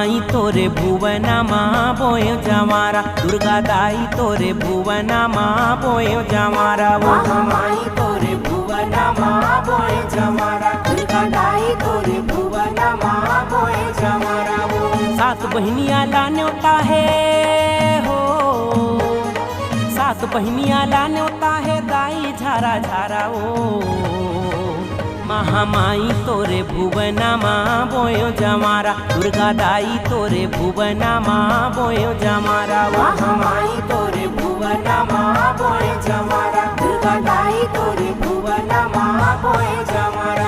महामाई तोरे भुवना माँ बोयो जमारा, दुर्गा दाई तोरे भुवना माँ बोयो जमारा। महामाई तोरे भुवना माँ बोए जमारा, दुर्गा दाई तोरे भुवना माँ बोए जमारा। सात बहनिया लाने होता है हो, सात बहनिया लाने होता है दाई झारा झारा ओ। महामाई तोरे भुवना माँ बोयो जमारा, दुर्गा दाई तोरे भुवना माँ बोयो जमारा। महामाई तोरे भुवना माँ बोए जमारा, दुर्गा दाई तोरे भुवना माँ बोए जमारा।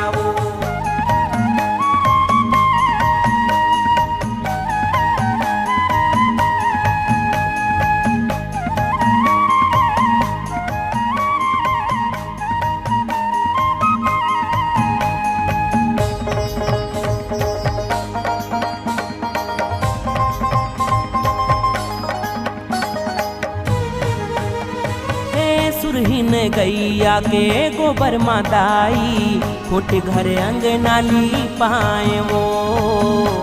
सुरहीन गैया के गोबर माताई, फुट घर अंगना ली पाए वो,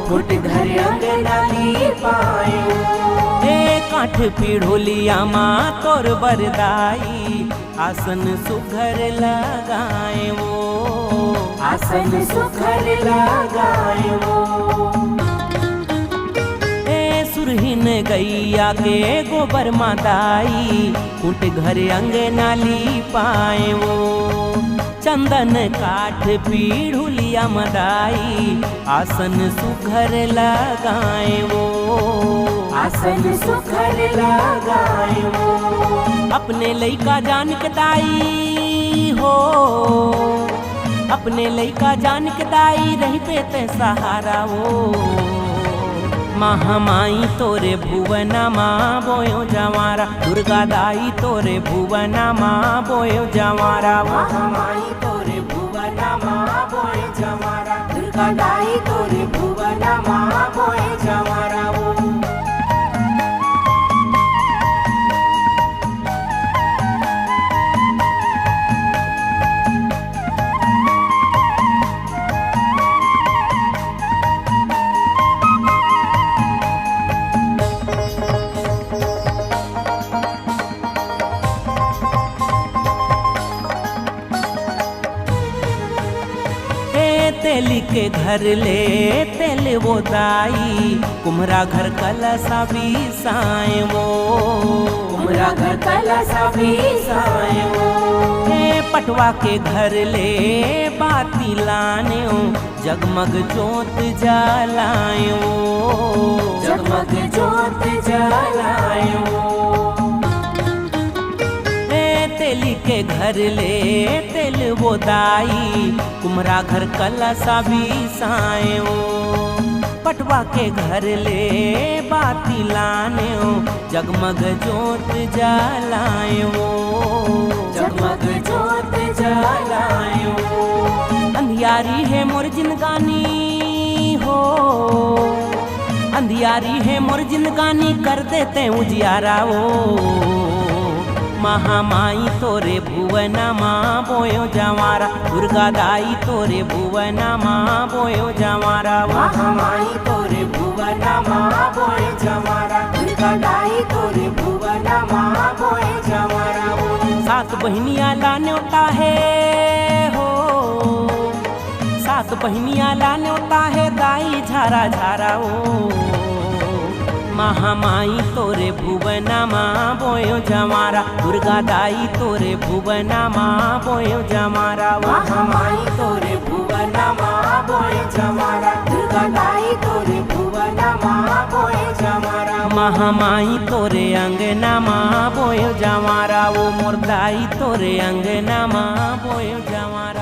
फुट घर अंगना ली पाए वो। काठ पीढ़ोलिया माँ तोर बरदाई, आसन सुघर लगाए वो, आसन सुघर लगाए वो। सुरहीन गैया के गोबर माताई, कुट घर अंगना ली पाए वो। चंदन काठ पीढ़ुलिया मदाई, आसन सुघर लगाए वो, आसन सुघर लगाए वो। अपने लइका जान के दाई हो, अपने लइका जान के दाई रही पे ते सहारा वो। महामाई तोरे भुवना माँ बोयो जमारा, दुर्गा दाई तोरे भुवना माँ बोयो जमारा। महामाई तोरे भुवना माँ बोए जमारा, दुर्गा दाई तोरे भुवना माँ बोए जमारा। तेली के घर ले तेल वो दाई, कुम्हरा घर कलसा भी साए वो, कुम्हरा घर कलसा भी साए वो। पटवा के घर ले बाती लाने ओ, जगमग जोत जलाए वो, जगमग जोत जलाए वो। तेली के घर ले तेल वो दाई, कुम्हरा घर कलसा भी साए ओ। पटवा के घर ले बाती लाने ओ, जगमग जोत जलाए वो, जगमग जोत जलाए वो। अंधियारी है मोर जिंदगानी हो, अंधियारी है मोर जिंदगानी कर देते उजियारा ओ। महामाई तोरे भुवना माँ बोयो जमारा, दुर्गा दाई तोरे भुवना माँ बोयो जमारा। महामाई तोरे भुवना माँ बोए जमारा, दुर्गा दाई तोरे भुवना माँ बोए जमारा। सात बहनिया लाने होता है हो, सात बहनिया लाने होता है दाई झारा झारा ओ। महामाई तोरे भुवना माँ बोयो जमारा, दुर्गा दाई तोरे भुवना माँ बोयो जमारा। महामाई तोरे भुवना माँ बोए जमारा, दुर्गा दाई तोरे भुवना माँ बोए जमारा। महामाई तोरे अंगना माँ बोयो जमारा, वो मोर दाई तोरे अंगना माँ बोयो जमारा।